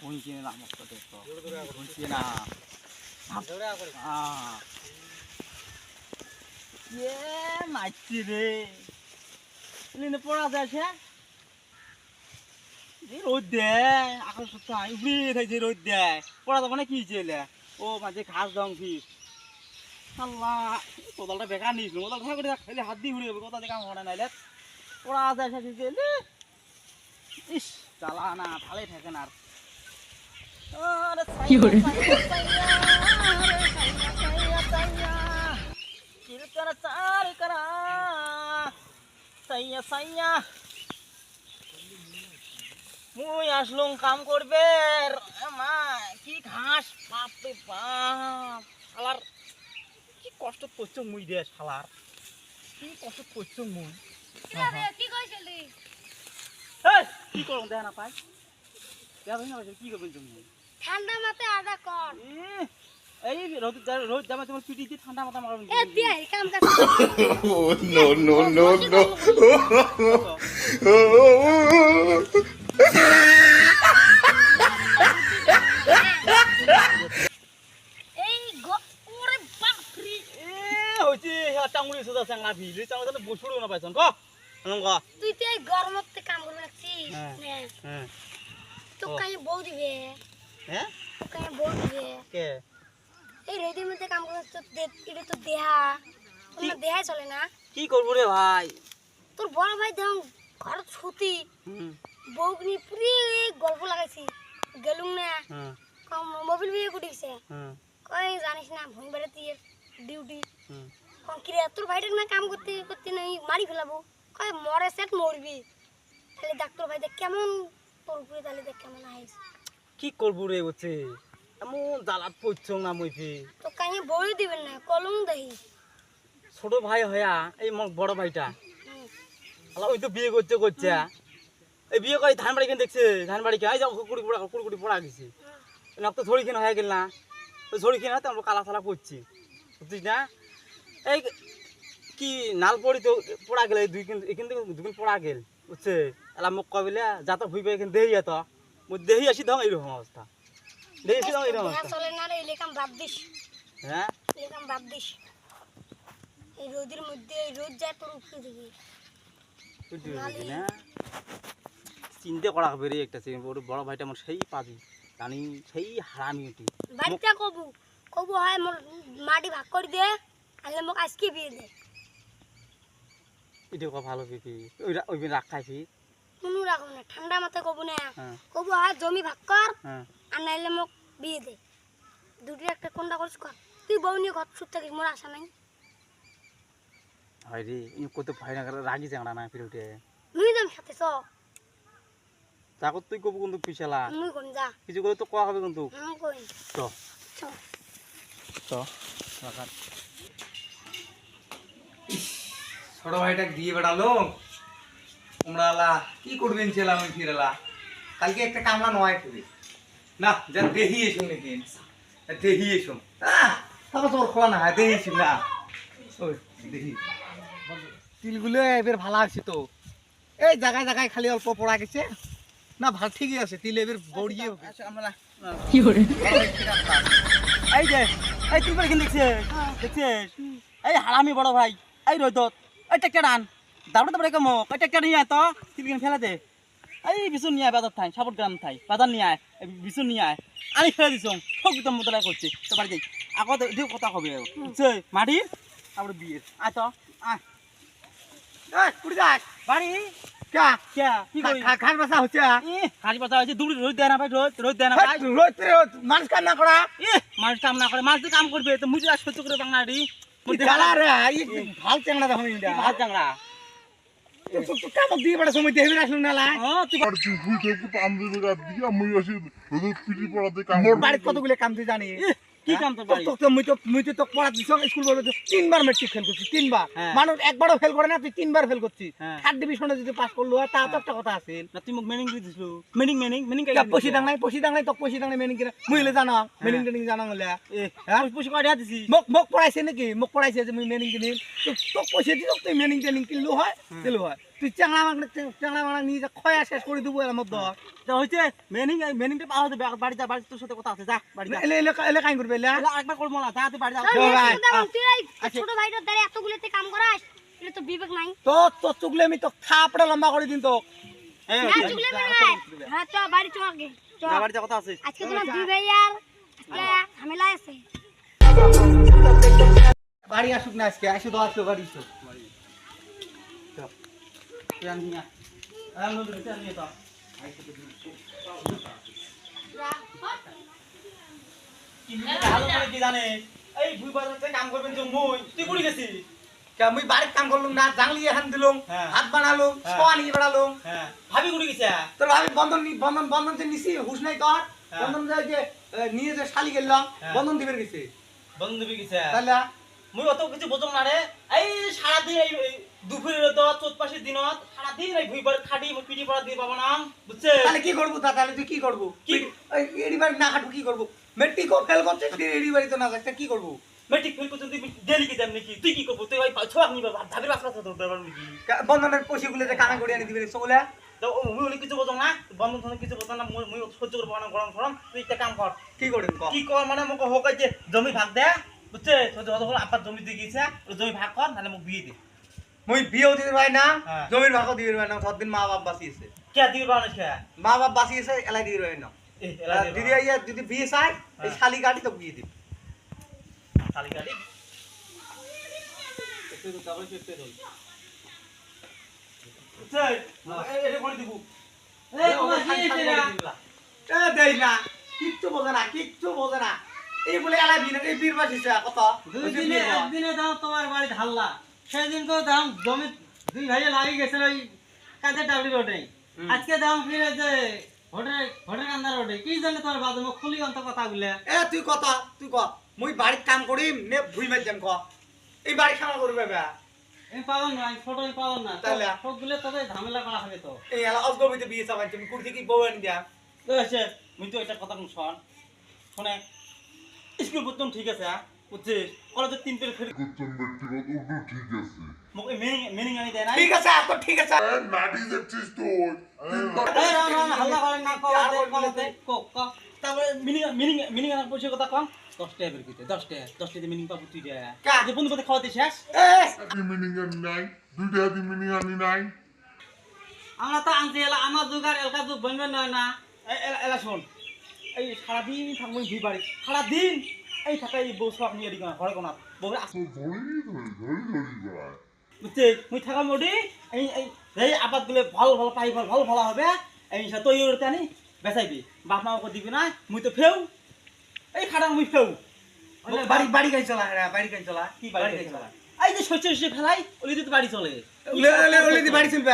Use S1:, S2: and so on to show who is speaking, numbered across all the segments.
S1: বুঝছি না মতো দেখো বুঝছি না মারছি রে পড়া যাচ্ছে রোদ দেয় আকাশ সপ্তাহ উড়ে থাকছে রোদ দেয় পড়া যাবে না কি চেলে ও মাঝে ঘাস দং ফিস আল্লাহ কোদালটা বেকার নিয়েছিল কোদাল করে খাইলে হাত দিয়ে উড়ে যাবে কোথাও দেখা মনে নাইলে পড়া যাচ্ছে ইস চালা না ভালোই থাকে না আর কি করে কিরকরা চার করা সাইয়া সাইয়া মুই আসলুম কাম করবে মা কি ঘাস বাপ রে বাপ শালার কি কষ্ট করছো মুই রে শালার কি কষ্ট করছো মুই
S2: কি কইছিলি
S1: এই কি করম দেখ না পাই দেখ না কি করবেন তুমি
S2: ঠান্ডা মাতে আদা কর
S1: এই রোদ জামা তোমার পিটি দিয়ে ঠান্ডা মাথা মারবেন
S2: এ দিয়ে কাম কাজ
S3: no no no no
S2: এই ওরে বাপ রে
S1: এ হইছে টাঙ্গুলি সুদা সাংলা ভিলে চাঙ্গা বসুড়ো না পাইছন ক নঙ্গা
S2: তুই তো এই গরমতে কাম করবি নাছিস
S1: হ্যাঁ
S2: তো কাই বউ দিবে
S1: হ্যাঁ
S2: তো কাই বউ দিবে
S1: কে
S2: এই রেডির মধ্যে কাম করছিস তো এটা তো দেহা তোর দেহাই চলে না
S1: কি করব রে ভাই
S2: তোর বড় ভাই দেখ ঘর ছুটি বউগনি পুরি গল্প লাগাইছি গেলুম না কম মোবাইল বিয়ে কুটিছে কই জানিস না ভুঁই বেড়ে দিয়ে ডিউটি কম কিরে তোর ভাইটাকে না কাম করতে করতে নাই মারি ফেলাবো কয় মরে সেট মরবি তাহলে ডাক্তার ভাই দেখ কেমন তোর উপরে তাহলে দেখ কেমন আইস
S1: কি করব রে হচ্ছে এমন জ্বালাত পড়ছ না মুইতে
S2: তো কাই বই দিবেন না কলম দেহি
S1: ছোট ভাই হয়া এই মোর বড় ভাইটা আলা ওই তো বিয়ে করছে এই বিয়ে করে ধান বাড়ি কেন দেখছে ধান বাড়ি কেন এই যাও কুড়ি পড়া গেছে নক্ত ঝড়ি কেন হয়ে গেল না ওই ঝড়ি কেন তো আমরা কালা ফালা করছি বুঝছিস না এই কি নাল পড়ি তো পড়া গেল এখান থেকে দুদিন পড়া গেল বুঝছে এলা মোক কবিলে যা তো ভুইবে এখানে দেহি এত দেহি আসি ধং এইরকম অবস্থা দেহি আসি ধং এইরকম অবস্থা
S2: চলে না রে লেখাম বাদ দিস
S1: হ্যাঁ
S2: লেখাম বাদ দিস এই রোদের মধ্যে এই রোদ যায় তোর উপরে দিবি
S1: না চিন্তা করা হবে রে একটা বড় ভাইটা আমার সেই পাবি জানি সেই হারামি উঠি
S2: বাড়িটা কবু হয় মোর মাটি ভাগ করে দে আনলে মোক আজকে বিয়ে দে
S1: এটা কো ভালো পিপি ওই রাখ খাইছি
S2: কোনো রাখো না ঠান্ডা মাথায় কবু না কবু হয় জমি ভাগ কর আর নাইলে মোক বিয়ে দে দুটি একটা কোনটা করিস কর তুই বউ নিয়ে ঘর ছুট থাকিস মোর আশা নাই
S1: হয় রে কত ভয় না রাগি চাংড়া না ফিরে উঠে
S2: মুই যাম সাথে চ
S1: তাকত তুই কবু কিন্তু পিছালা
S2: মুই কোন যা
S1: কিছু করে তো কোয়া হবে কিন্তু
S2: মুই কই
S1: চ
S2: চ
S1: চ রাখার
S4: ছোট ভাইটা দিয়ে বেড়ালো তোমরা কি করবেন ছেলে আমি ফিরেলা কালকে একটা কামলা নয় ফিরে না যা দেহি এসো নাকি দেহি এসো তারপর তোর খোলা না দেহি এসো না ওই দেখি তিলগুলো এবার ভালো আছে তো এই জায়গায় জায়গায় খালি অল্প পড়া গেছে না ভাল ঠিকই আছে তিল এবার বড়িয়ে আমরা
S1: কি করে এই যে এই তুই কেন দেখছিস এই হারামি বড় ভাই এই রোদত এই ট্রাক্টর আন দাউড়ে দাউড়ে কম এই ট্রাক্টর নিয়ে আয় তো তিল কেন ফেলে দে এই বিছুন নিয়ে আয় বাজার থাই সাপোর্ট গ্রাম থাই বাজার নিয়ে আয় বিছুন নিয়ে আয় আনি ফেলে দিছ সব তো মোতলা করছে তো বাড়ি যাই আগত দিও কথা হবে বুঝছে মাটির তারপরে বিয়ের আয় তো আয়
S4: কুড়ি যাস
S1: বাড়ি
S4: কা
S1: কে কি করি
S4: খাস বাসা হচ্ছে
S1: খাস বাসা হয়েছে দুড়ি রোদ দেয় না ভাই রোদ দেয় না ভাই
S4: রোজ মানুষ কাম না করা
S1: মানুষ কাম না করে মানুষ তো কাম করবে তো মুজি আর সহ্য করে বাংলাড়ি
S4: জ্বালা রে ভাল চাংড়া দেখো ইন্ডিয়া
S1: ভাত জাংড়া
S4: কামক দিয়ে বেড়া সময় দেহবি রাখলুম না লাই
S3: আর চুপুই থেকে পাঞ্জাবি রাত দিয়ে আমি আসি রোদ পিটি পড়াতে কাম
S4: মোর বাড়িতে কতগুলো কাম তুই জানি
S1: কি কাম তোর বাড়ি
S4: মুই তো পড়া দিছ স্কুল বলে 3বার মেট্রিক ফেল করছিস 3বার মানুষ একবারও ফেল করে না তুই 3বার ফেল করছিস থার্ড ডিভিশনে যদি পাস করলো তা তো একটা কথা আছে
S1: না তুই মোক মেনিং দিয়ে দিছলু মেনিং
S4: পয়সা দাং নাই তো পয়সা দাং নাই মেনিং কিনা মুই হলে জানা মেনিং টেনিং জানা হলে
S1: পয়সা কয়টা দিছিস
S4: মোক পড়াইছে নাকি মোক পড়াইছে যে মুই মেনিং কিনি তো পয়সা দিছ তুই মেনিং টেনিং কিনলো হয় দিলো হয় তুই চ্যাংড়া মাংড়া নিয়ে যা খয়া শেষ করে দেবো এর মধ্যে
S1: তা হইছে মেনিংটা পাওয়া যাবে বাড়ি যা বাড়ি তোর সাথে কথা আছে যা বাড়ি যা
S4: এলে কাই করবে এলে
S1: এলা আরেকবার করবো না যা তুই বাড়ি যা
S4: ভাই,
S2: তুই এই ছোট ভাইটার দ্বারা এতগুলোতে কাম করাস এটা তো বিবেক নাই
S4: তো চুগলে আমি তো থাপড়া লম্বা করে দিন তো
S1: হ্যাঁ
S2: না চুগলে মেরে হ্যাঁ চ বাড়ি চ আগে চ
S1: যা বাড়ি যা কথা আছে
S2: আজকে তোমার দুই ভাইয়ার আজকে ঝামেলা আছে
S4: বাড়ি আসুক না আজকে আসে তো আসো বাড়ি আসো
S1: তুই আনবি না আমি নদী বেঁচে আনবি তো ভালো করে কি জানে এই ভুই বাজারে কাম করবেন তো মুই তুই কুড়ি গেছিস
S4: আমি বাড়ির কাম করলাম না জাংলি এখান দিলাম
S1: হ্যাঁ।
S4: হাত বানালাম
S1: হ্যাঁ।
S4: সোয়া নিয়ে বেড়ালাম
S1: হ্যাঁ ভাবি কুড়ি গেছে
S4: তোর আমি বন্ধন যে নিছি হুশ নাই তোর
S1: হ্যাঁ।
S4: বন্ধন যে নিয়ে যে শালি গেলাম
S1: হ্যাঁ।
S4: বন্ধন দিবের গেছে
S1: বন্ধু দিবি গেছে
S4: তাহলে
S1: মুই অত কিছু বুঝম না রে এই সারাদিন এই দুপুরের তো চোদ্দপাশের দিনত সারাদিন এই ভুই বাড়ি খাটি পিটি পড়া দিয়ে পাবো না বুঝছে
S4: তাহলে কি করবো তাহলে তুই কি করবো
S1: কি?
S4: এডি বাড়ি না খাটু কি করবো মেট্রিক ফেল করছে এডি বাড়ি তো না যাচ্ছে কি করবো
S1: মেট্রিক ফেল করছিস তুই ডেলি কি যাবি নাকি তুই কি করবো তুই ভাই ছোয়াক নিবা ভাবির বাসা তো দেবার নাকি
S4: বন্ধনের পয়সাগুলো যে কামে করে আনি দিবে সবগুলা
S1: তো মুই অনেক কিছু বুঝম না বন্ধন ধরনের কিছু বুঝম না মুই সহ্য করবো না গরম গরম তুই একটা কাম কর
S4: কি করেন ক
S1: কি কর মানে মোক হোক যে জমি ভাগ দে বুঝছে সহ্য হতো বলে আপার জমি দিয়ে গেছে ওই জমি ভাগ কর নাহলে মোক বিয়ে দে
S4: মই বিয়েও দিতে পারি না
S1: হ্যাঁ।
S4: জমির ভাগও দিতে পারি না সবদিন মা বাপ বাঁচিয়েছে
S1: কে দিবি বানাস কে
S4: মা বাপ বাঁচিয়েছে এলাই দিতে পারি না
S1: এই এলা
S4: দিদি আইয়া যদি বিয়ে চাই এই
S1: হ্যাঁ।
S4: শালি গাড়ি তো বিয়ে দিবে
S1: খালি খালি একটু তো কাগজ একটু দই বুঝছে এটা করে দিব এই তোমার কি এটা
S4: দেই না কিচ্ছু বোঝে না এই বলে এলাই বিয়ে এই বীর বাঁচিয়েছে কত
S5: দুই দিনে একদিনে দাও তোমার বাড়ি ঢাল্লা সেদিন তো দাম জমি দুই ভাইয়ে লাগি গেছিল ওই কাঁচা টাবড়ি রোডে আজকে দাম ফিরে যে হোটেল কান্দার রোডে কি জানে তোমার বাদে মুখ খুলি অন্ত কথা বলে
S4: এ তুই ক মুই বাড়ির কাম করিম নে ভুই মারজাম ক এই বাড়ি খানা করবে বে
S5: আমি পাবো না আমি ফটো পাবো না
S4: তাহলে?
S5: সবগুলো তবে ঝামেলা করা হবে তো
S4: এই এলা অজগবিতে বিয়ে চাবাই তুমি কুর্তি কি বউ আনি দিয়া
S1: আছে মুই তো এটা কথা কোন শোন শুনে স্কুল পর্যন্ত ঠিক আছে বুঝছিস কলেজে 3 পেল ফেরি
S3: করছেন ব্যক্তিগত উল্টো ঠিক আছে
S1: মোক মিনিং আনি দেয় না
S3: ঠিক আছে তো ঠিক আছে নাটি দেখছিস তুই
S5: এই না হাল্লা করেন না কলেজে ক
S1: তারপরে মিনিং আনার পয়সা কথা কম 10 টাকা বের করতে 10 টাকা মিনিং পাবো তুই
S4: কা?
S1: যে বন্ধু বান্ধব খাওয়াতে শেষ
S3: একই মিনিং এর নাই দুইটা দি মিনিং আনি নাই
S5: আমরা তো আনছি এলা আমার যুগ আর এলকা যুগ বলবে নয় না
S1: এলা শোন এই সারাদিন থাকবো দুই বাড়ি সারাদিন এই থাকা এই বউ সব নিয়ে দিকে ঘরে কোনা বউ
S3: তো ধরি ভাই
S1: বুঝছে মুই থাকা মোডি এই আবাদ গুলো ভালো পাই ভালো হবে এই তৈরি করতে আনি বেচাইবি বাপ মাকে দিবি না মুই তো ফেউ এই খাটা মুই ফেউ
S4: বাড়ি গাই চলা হ্যাঁ বাড়ি গাই চলা
S1: কি বাড়ি চলা এই যে শস্য ফেলাই ওই তো বাড়ি চলে
S4: ওলে দি বাড়ি চলবে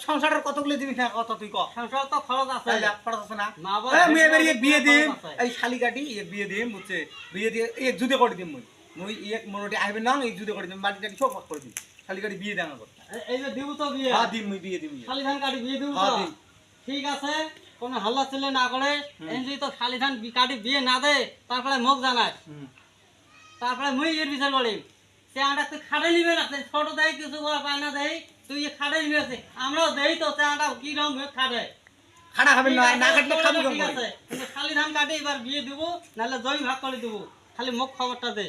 S4: সংসারের কতগুলো দিবি না কত তুই ক
S5: সংসার তো খরচ আছে
S4: খরচ আছে না
S5: মা বাবা
S4: আমি এবার বিয়ে দিম
S5: খরচ আছে।
S4: এই শালি কাটি বিয়ে দিম বুঝছে বিয়ে দিয়ে যুদে করে দিম মুই এক মোটামুটি আইবে না এই যুদে করে দিম বাড়ি টাড়ি সব করে দিম শালি কাটি বিয়ে দেওয়া করে
S5: এই যে দিব তো বিয়ে
S4: হ্যাঁ দিম মুই বিয়ে দিম
S5: শালি ধান কাটি বিয়ে দিব
S4: হ্যাঁ,
S5: তো
S4: দিম।
S5: ঠিক আছে কোনো হাল্লা ছেলে না করে এই যদি তো শালি ধান কাটি বিয়ে না দেয় তারপরে মুখ জানায় তারপরে মুই এর বিচার করি সে আটা তুই খাটে নিবে না ছোট দেয় কিছু করা পায় না দেয় তুই খাটে নিবে আছে আমরাও দেই তো সে আটা কি রকম খাটে
S4: খানা খাবেন না না কাটলে খাবো
S5: ঠিক আছে কিন্তু শালি ধান কাটি এবার বিয়ে দিব নাহলে জমি ভাগ করে দিব খালি মুখ খবরটা দে